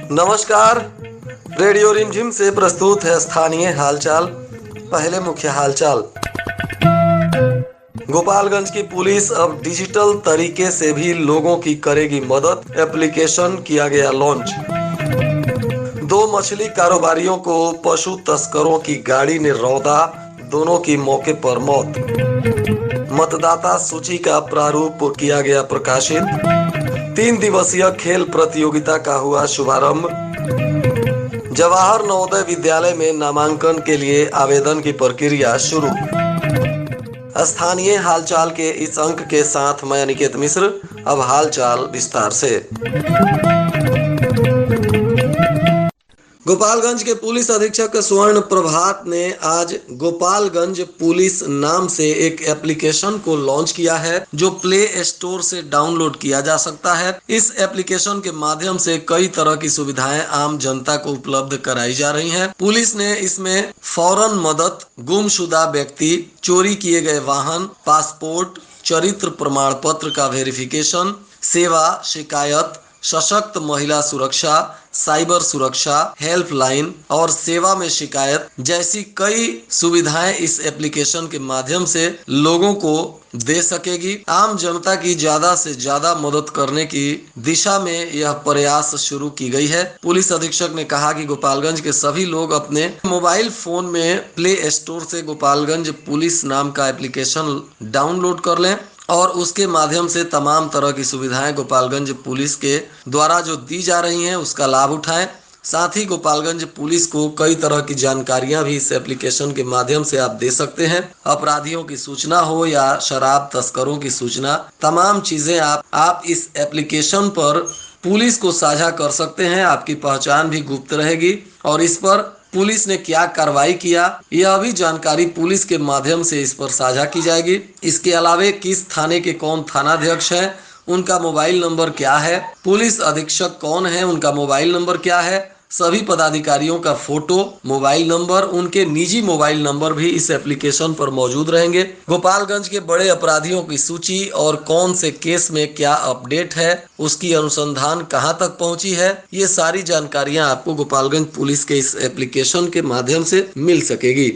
नमस्कार, रेडियो रिमझिम से प्रस्तुत है स्थानीय हालचाल। पहले मुख्य हालचाल। गोपालगंज की पुलिस अब डिजिटल तरीके से भी लोगों की करेगी मदद, एप्लीकेशन किया गया लॉन्च। 2 मछली कारोबारियों को पशु तस्करों की गाड़ी ने रौंदा, दोनों की मौके पर मौत। मतदाता सूची का प्रारूप किया गया प्रकाशित। 3 दिवसीय खेल प्रतियोगिता का हुआ शुभारंभ। जवाहर नवोदय विद्यालय में नामांकन के लिए आवेदन की प्रक्रिया शुरू। स्थानीय हालचाल के इस अंक के साथ मैं अनिकेत मिश्र। अब हालचाल विस्तार से। गोपालगंज के पुलिस अधीक्षक स्वर्ण प्रभात ने आज गोपालगंज पुलिस नाम से एक एप्लीकेशन को लॉन्च किया है, जो प्ले स्टोर से डाउनलोड किया जा सकता है। इस एप्लीकेशन के माध्यम से कई तरह की सुविधाएं आम जनता को उपलब्ध कराई जा रही हैं। पुलिस ने इसमें फौरन मदद, गुमशुदा व्यक्ति, चोरी किए गए वाहन, पासपोर्ट, चरित्र प्रमाण पत्र का वेरिफिकेशन, सेवा, शिकायत, सशक्त महिला सुरक्षा, साइबर सुरक्षा, हेल्पलाइन और सेवा में शिकायत जैसी कई सुविधाएं इस एप्लीकेशन के माध्यम से लोगों को दे सकेगी। आम जनता की ज्यादा से ज्यादा मदद करने की दिशा में यह प्रयास शुरू की गई है। पुलिस अधीक्षक ने कहा कि गोपालगंज के सभी लोग अपने मोबाइल फोन में प्ले स्टोर से गोपालगंज पुलिस नाम का एप्लीकेशन डाउनलोड कर लें और उसके माध्यम से तमाम तरह की सुविधाएं गोपालगंज पुलिस के द्वारा जो दी जा रही हैं उसका लाभ उठाएं। साथ ही गोपालगंज पुलिस को कई तरह की जानकारियां भी इस एप्लीकेशन के माध्यम से आप दे सकते हैं। अपराधियों की सूचना हो या शराब तस्करों की सूचना, तमाम चीजें आप इस एप्लीकेशन पर पुलिस को साझा कर सकते हैं। आपकी पहचान भी गुप्त रहेगी और इस पर पुलिस ने क्या कार्रवाई किया, यह भी जानकारी पुलिस के माध्यम से इस पर साझा की जाएगी। इसके अलावा किस थाने के कौन थानाध्यक्ष है, उनका मोबाइल नंबर क्या है, पुलिस अधीक्षक कौन है, उनका मोबाइल नंबर क्या है, सभी पदाधिकारियों का फोटो, मोबाइल नंबर, उनके निजी मोबाइल नंबर भी इस एप्लीकेशन पर मौजूद रहेंगे। गोपालगंज के बड़े अपराधियों की सूची और कौन से केस में क्या अपडेट है, उसकी अनुसंधान कहां तक पहुंची है, ये सारी जानकारियां आपको गोपालगंज पुलिस के इस एप्लीकेशन के माध्यम से मिल सकेगी।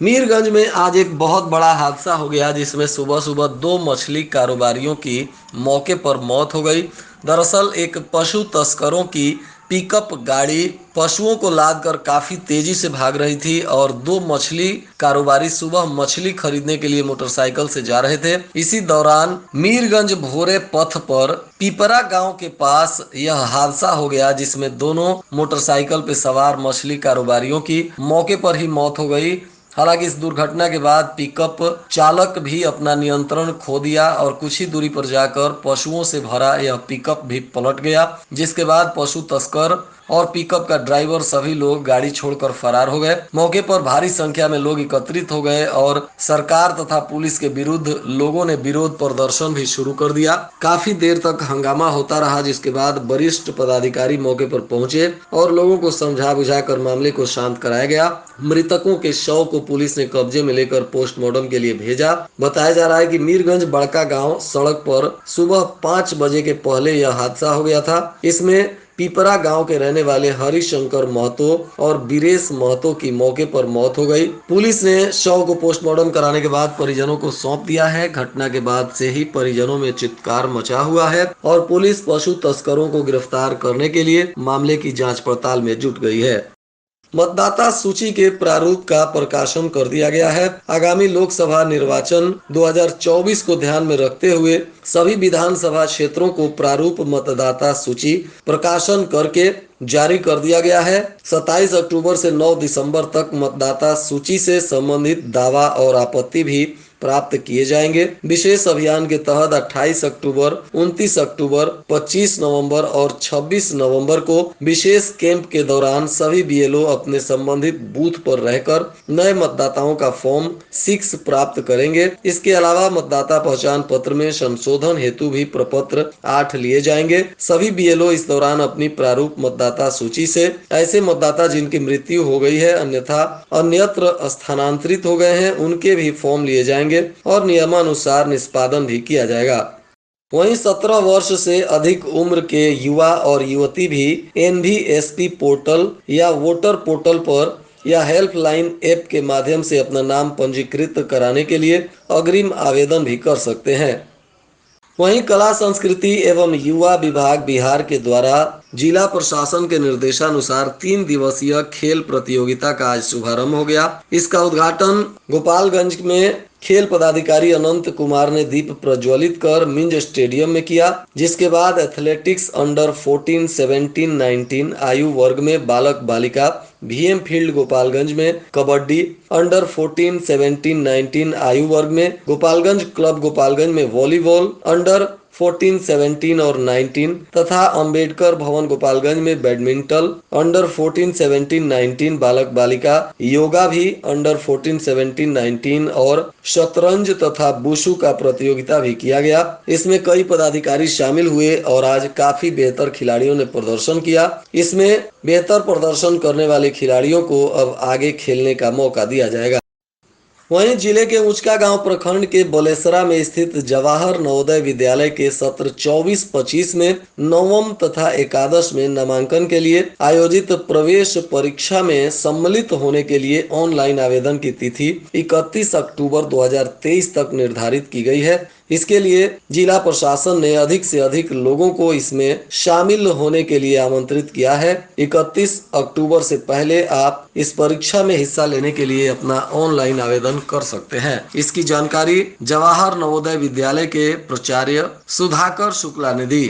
मीरगंज में आज एक बहुत बड़ा हादसा हो गया, जिसमें सुबह सुबह 2 मछली कारोबारियों की मौके पर मौत हो गई। दरअसल एक पशु तस्करों की पिकअप गाड़ी पशुओं को लाद कर काफी तेजी से भाग रही थी और 2 मछली कारोबारी सुबह मछली खरीदने के लिए मोटरसाइकिल से जा रहे थे। इसी दौरान मीरगंज भोरे पथ पर पिपरा गांव के पास यह हादसा हो गया, जिसमें दोनों मोटरसाइकिल पे सवार मछली कारोबारियों की मौके पर ही मौत हो गई। हालांकि इस दुर्घटना के बाद पिकअप चालक भी अपना नियंत्रण खो दिया और कुछ ही दूरी पर जाकर पशुओं से भरा यह पिकअप भी पलट गया, जिसके बाद पशु तस्कर और पिकअप का ड्राइवर सभी लोग गाड़ी छोड़कर फरार हो गए। मौके पर भारी संख्या में लोग एकत्रित हो गए और सरकार तथा पुलिस के विरुद्ध लोगों ने विरोध प्रदर्शन भी शुरू कर दिया। काफी देर तक हंगामा होता रहा, जिसके बाद वरिष्ठ पदाधिकारी मौके पर पहुंचे और लोगों को समझा बुझाकर मामले को शांत कराया गया। मृतकों के शव को पुलिस ने कब्जे में लेकर पोस्टमार्टम के लिए भेजा। बताया जा रहा है कि मीरगंज बड़का गांव सड़क पर सुबह 5 बजे के पहले यह हादसा हो गया था। इसमें पिपरा गांव के रहने वाले हरिशंकर महतो और बीरेश महतो की मौके पर मौत हो गई। पुलिस ने शव को पोस्टमार्टम कराने के बाद परिजनों को सौंप दिया है। घटना के बाद से ही परिजनों में चित्कार मचा हुआ है और पुलिस पशु तस्करों को गिरफ्तार करने के लिए मामले की जांच पड़ताल में जुट गई है। मतदाता सूची के प्रारूप का प्रकाशन कर दिया गया है। आगामी लोकसभा निर्वाचन 2024 को ध्यान में रखते हुए सभी विधानसभा क्षेत्रों को प्रारूप मतदाता सूची प्रकाशन करके जारी कर दिया गया है। 27 अक्टूबर से 9 दिसंबर तक मतदाता सूची से संबंधित दावा और आपत्ति भी प्राप्त किए जाएंगे। विशेष अभियान के तहत 28 अक्टूबर, 29 अक्टूबर, 25 नवंबर और 26 नवंबर को विशेष कैंप के दौरान सभी बीएलओ अपने संबंधित बूथ पर रहकर नए मतदाताओं का फॉर्म 6 प्राप्त करेंगे। इसके अलावा मतदाता पहचान पत्र में संशोधन हेतु भी प्रपत्र 8 लिए जाएंगे। सभी बीएलओ इस दौरान अपनी प्रारूप मतदाता सूची से ऐसे मतदाता जिनकी मृत्यु हो गई है अन्यथा अन्यत्र स्थानांतरित हो गए हैं, उनके भी फॉर्म लिए जाएंगे। जाएंगे और नियमानुसार निष्पादन भी किया जाएगा। वहीं 17 वर्ष से अधिक उम्र के युवा और युवती भी NVSP पोर्टल या वोटर पोर्टल पर या हेल्पलाइन ऐप के माध्यम से अपना नाम पंजीकृत कराने के लिए अग्रिम आवेदन भी कर सकते हैं। वहीं कला संस्कृति एवं युवा विभाग बिहार के द्वारा जिला प्रशासन के निर्देशानुसार 3 दिवसीय खेल प्रतियोगिता का आज शुभारंभ हो गया। इसका उद्घाटन गोपालगंज में खेल पदाधिकारी अनंत कुमार ने दीप प्रज्वलित कर मिंज स्टेडियम में किया, जिसके बाद एथलेटिक्स अंडर 14, 17, 19 आयु वर्ग में बालक बालिका VM फील्ड गोपालगंज में कबड्डी, अंडर 14, 17, 19 आयु वर्ग में गोपालगंज क्लब गोपालगंज में वॉलीबॉल, अंडर 14, 17 और 19 तथा अंबेडकर भवन गोपालगंज में बैडमिंटन, अंडर 14, 17, 19 बालक बालिका योगा भी अंडर 14, 17, 19 और शतरंज तथा बुशु का प्रतियोगिता भी किया गया। इसमें कई पदाधिकारी शामिल हुए और आज काफी बेहतर खिलाड़ियों ने प्रदर्शन किया। इसमें बेहतर प्रदर्शन करने वाले खिलाड़ियों को अब आगे खेलने का मौका दिया जाएगा। वहीं जिले के ऊंचका गांव प्रखंड के बलेसरा में स्थित जवाहर नवोदय विद्यालय के सत्र 24-25 में नवम तथा एकादश में नामांकन के लिए आयोजित प्रवेश परीक्षा में सम्मिलित होने के लिए ऑनलाइन आवेदन की तिथि 31 अक्टूबर 2023 तक निर्धारित की गई है। इसके लिए जिला प्रशासन ने अधिक से अधिक लोगों को इसमें शामिल होने के लिए आमंत्रित किया है। 31 अक्टूबर से पहले आप इस परीक्षा में हिस्सा लेने के लिए अपना ऑनलाइन आवेदन कर सकते हैं। इसकी जानकारी जवाहर नवोदय विद्यालय के प्राचार्य सुधाकर शुक्ला ने दी।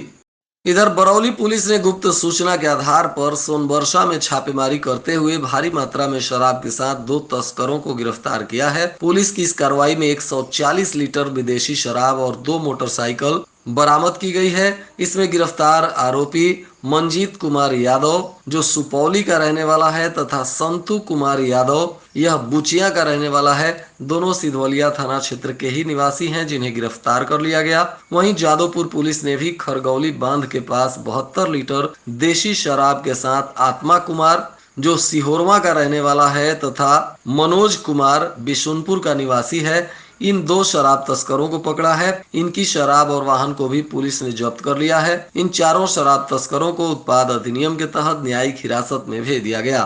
इधर बरौली पुलिस ने गुप्त सूचना के आधार पर सोनबरसा में छापेमारी करते हुए भारी मात्रा में शराब के साथ 2 तस्करों को गिरफ्तार किया है। पुलिस की इस कार्रवाई में 140 लीटर विदेशी शराब और 2 मोटरसाइकिल बरामद की गई है। इसमें गिरफ्तार आरोपी मंजीत कुमार यादव जो सुपौली का रहने वाला है तथा संतु कुमार यादव यह बुचिया का रहने वाला है। दोनों सिधवलिया थाना क्षेत्र के ही निवासी हैं, जिन्हें गिरफ्तार कर लिया गया। वहीं जादवपुर पुलिस ने भी खरगौली बांध के पास 72 लीटर देशी शराब के साथ आत्मा कुमार जो सिहोरवा का रहने वाला है तथा मनोज कुमार बिशुनपुर का निवासी है, इन 2 शराब तस्करों को पकड़ा है। इनकी शराब और वाहन को भी पुलिस ने जब्त कर लिया है। इन चारों शराब तस्करों को उत्पाद अधिनियम के तहत न्यायिक हिरासत में भेज दिया गया।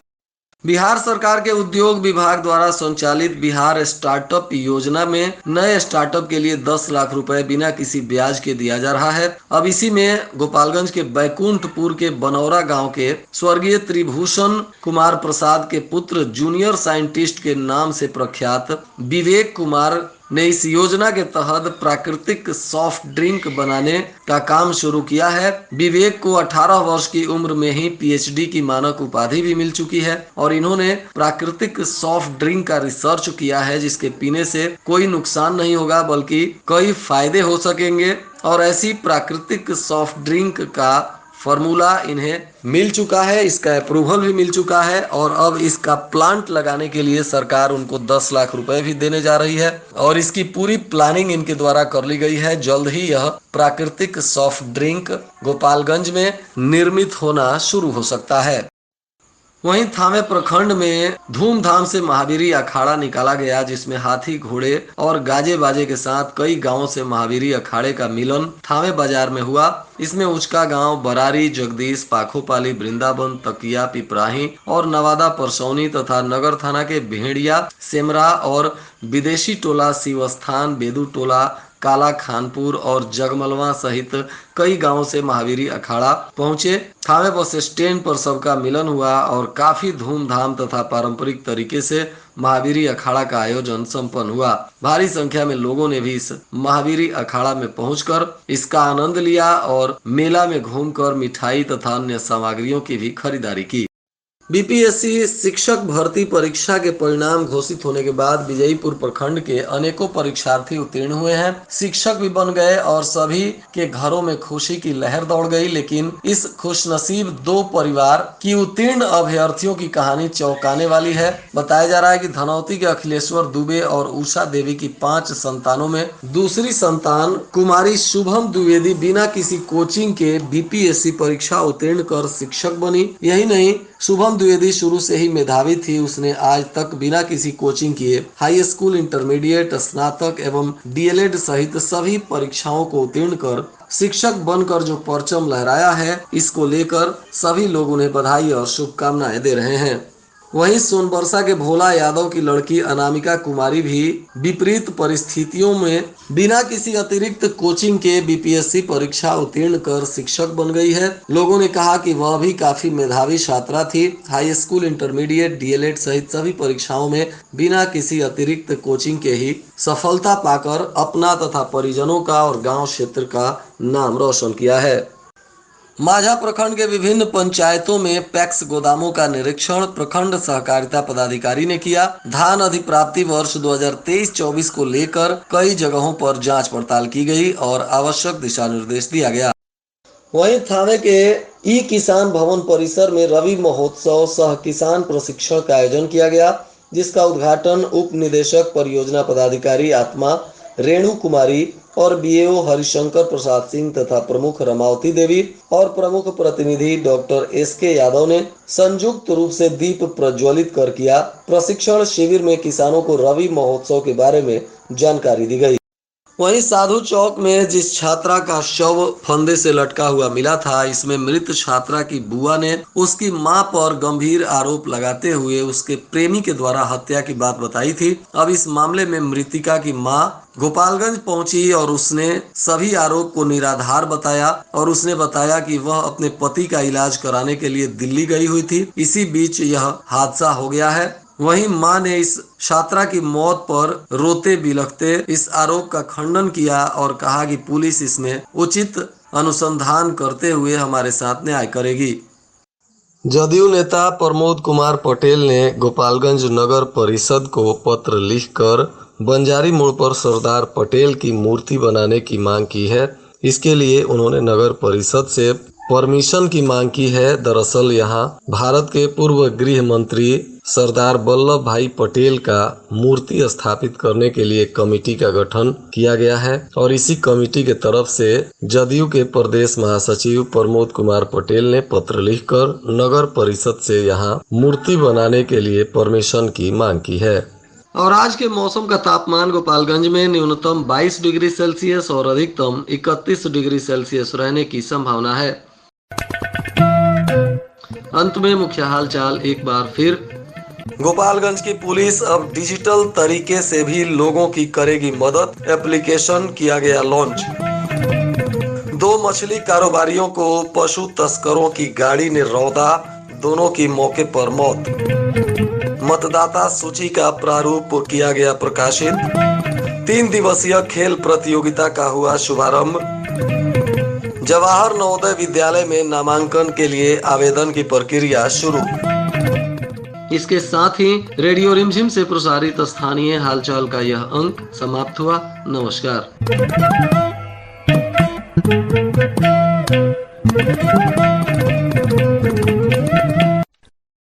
बिहार सरकार के उद्योग विभाग द्वारा संचालित बिहार स्टार्टअप योजना में नए स्टार्टअप के लिए 10 लाख रुपए बिना किसी ब्याज के दिया जा रहा है। अब इसी में गोपालगंज के बैकुंठपुर के बनौरा गांव के स्वर्गीय त्रिभूषण कुमार प्रसाद के पुत्र जूनियर साइंटिस्ट के नाम से प्रख्यात विवेक कुमार ने इस योजना के तहत प्राकृतिक सॉफ्ट ड्रिंक बनाने का काम शुरू किया है। विवेक को 18 वर्ष की उम्र में ही PhD की मानक उपाधि भी मिल चुकी है और इन्होंने प्राकृतिक सॉफ्ट ड्रिंक का रिसर्च किया है, जिसके पीने से कोई नुकसान नहीं होगा बल्कि कई फायदे हो सकेंगे। और ऐसी प्राकृतिक सॉफ्ट ड्रिंक का फॉर्मूला इन्हें मिल चुका है, इसका अप्रूवल भी मिल चुका है और अब इसका प्लांट लगाने के लिए सरकार उनको 10 लाख रुपए भी देने जा रही है और इसकी पूरी प्लानिंग इनके द्वारा कर ली गई है। जल्द ही यह प्राकृतिक सॉफ्ट ड्रिंक गोपालगंज में निर्मित होना शुरू हो सकता है। वहीं थावे प्रखंड में धूमधाम से महावीरी अखाड़ा निकाला गया, जिसमें हाथी घोड़े और गाजे बाजे के साथ कई गांवों से महावीरी अखाड़े का मिलन थावे बाजार में हुआ। इसमें उचका गांव, बरारी, जगदीश, पाखोपाली, वृंदावन, तकिया, पिपराही और नवादा परसौनी तथा नगर थाना के भेड़िया, सेमरा और विदेशी टोला, शिवस्थान, बेदू टोला, काला खानपुर और जगमलवा सहित कई गांवों से महावीरी अखाड़ा पहुंचे। थावे बस स्टैंड पर सबका मिलन हुआ और काफी धूमधाम तथा पारंपरिक तरीके से महावीरी अखाड़ा का आयोजन संपन्न हुआ। भारी संख्या में लोगों ने भी इस महावीरी अखाड़ा में पहुंचकर इसका आनंद लिया और मेला में घूमकर मिठाई तथा अन्य सामग्रियों की भी खरीदारी की। BPSC शिक्षक भर्ती परीक्षा के परिणाम घोषित होने के बाद विजयपुर प्रखंड के अनेकों परीक्षार्थी उत्तीर्ण हुए हैं। शिक्षक भी बन गए और सभी के घरों में खुशी की लहर दौड़ गई। लेकिन इस खुशनसीब 2 परिवार की उत्तीर्ण अभ्यर्थियों की कहानी चौंकाने वाली है। बताया जा रहा है कि धनौती के अखिलेश्वर दुबे और उषा देवी की 5 संतानों में दूसरी संतान कुमारी शुभम द्विवेदी बिना किसी कोचिंग के BPSC परीक्षा उत्तीर्ण कर शिक्षक बनी। यही नहीं, शुभम द्विवेदी शुरू से ही मेधावी थी। उसने आज तक बिना किसी कोचिंग किए हाई स्कूल, इंटरमीडिएट, स्नातक एवं डीएलएड सहित सभी परीक्षाओं को उत्तीर्ण कर शिक्षक बनकर जो परचम लहराया है, इसको लेकर सभी लोग उन्हें बधाई और शुभकामनाएं दे रहे हैं। वहीं सोनबरसा के भोला यादव की लड़की अनामिका कुमारी भी विपरीत परिस्थितियों में बिना किसी अतिरिक्त कोचिंग के बीपीएससी परीक्षा उत्तीर्ण कर शिक्षक बन गई है। लोगों ने कहा कि वह भी काफी मेधावी छात्रा थी। हाई स्कूल, इंटरमीडिएट, डीएलएड सहित सभी परीक्षाओं में बिना किसी अतिरिक्त कोचिंग के ही सफलता पाकर अपना तथा परिजनों का और गाँव क्षेत्र का नाम रोशन किया है। माझा प्रखंड के विभिन्न पंचायतों में पैक्स गोदामों का निरीक्षण प्रखंड सहकारिता पदाधिकारी ने किया। धान अधिप्राप्ति वर्ष 2023-24 को लेकर कई जगहों पर जांच पड़ताल की गई और आवश्यक दिशा निर्देश दिया गया। वहीं थाने के ई किसान भवन परिसर में रवि महोत्सव सह किसान प्रशिक्षण का आयोजन किया गया, जिसका उद्घाटन उप निदेशक परियोजना पदाधिकारी आत्मा रेणु कुमारी और बीएओ हरिशंकर प्रसाद सिंह तथा प्रमुख रमावती देवी और प्रमुख प्रतिनिधि डॉक्टर एसके यादव ने संयुक्त रूप से दीप प्रज्वलित कर किया। प्रशिक्षण शिविर में किसानों को रवि महोत्सव के बारे में जानकारी दी गई। वहीं साधु चौक में जिस छात्रा का शव फंदे से लटका हुआ मिला था, इसमें मृत छात्रा की बुआ ने उसकी मां पर गंभीर आरोप लगाते हुए उसके प्रेमी के द्वारा हत्या की बात बताई थी। अब इस मामले में मृतिका की मां गोपालगंज पहुंची और उसने सभी आरोप को निराधार बताया और उसने बताया कि वह अपने पति का इलाज कराने के लिए दिल्ली गई हुई थी। इसी बीच यह हादसा हो गया है। वहीं मां ने इस छात्रा की मौत पर रोते बिलखते इस आरोप का खंडन किया और कहा कि पुलिस इसमें उचित अनुसंधान करते हुए हमारे साथ न्याय करेगी। जदयू नेता प्रमोद कुमार पटेल ने गोपालगंज नगर परिषद को पत्र लिखकर बंजारी मोड़ पर सरदार पटेल की मूर्ति बनाने की मांग की है। इसके लिए उन्होंने नगर परिषद से परमिशन की मांग की है। दरअसल यहां भारत के पूर्व गृह मंत्री सरदार वल्लभ भाई पटेल का मूर्ति स्थापित करने के लिए कमेटी का गठन किया गया है और इसी कमेटी के तरफ से जदयू के प्रदेश महासचिव प्रमोद कुमार पटेल ने पत्र लिखकर नगर परिषद से यहां मूर्ति बनाने के लिए परमिशन की मांग की है। और आज के मौसम का तापमान गोपालगंज में न्यूनतम 22 डिग्री सेल्सियस और अधिकतम 31 डिग्री सेल्सियस रहने की संभावना है। अंत में मुख्य हालचाल एक बार फिर। गोपालगंज की पुलिस अब डिजिटल तरीके से भी लोगों की करेगी मदद। एप्लीकेशन किया गया लॉन्च। 2 मछली कारोबारियों को पशु तस्करों की गाड़ी ने रौंदा, दोनों की मौके पर मौत। मतदाता सूची का प्रारूप किया गया प्रकाशित। 3 दिवसीय खेल प्रतियोगिता का हुआ शुभारंभ। जवाहर नवोदय विद्यालय में नामांकन के लिए आवेदन की प्रक्रिया शुरू। इसके साथ ही रेडियो रिमझिम से प्रसारित स्थानीय हालचाल का यह अंक समाप्त हुआ। नमस्कार।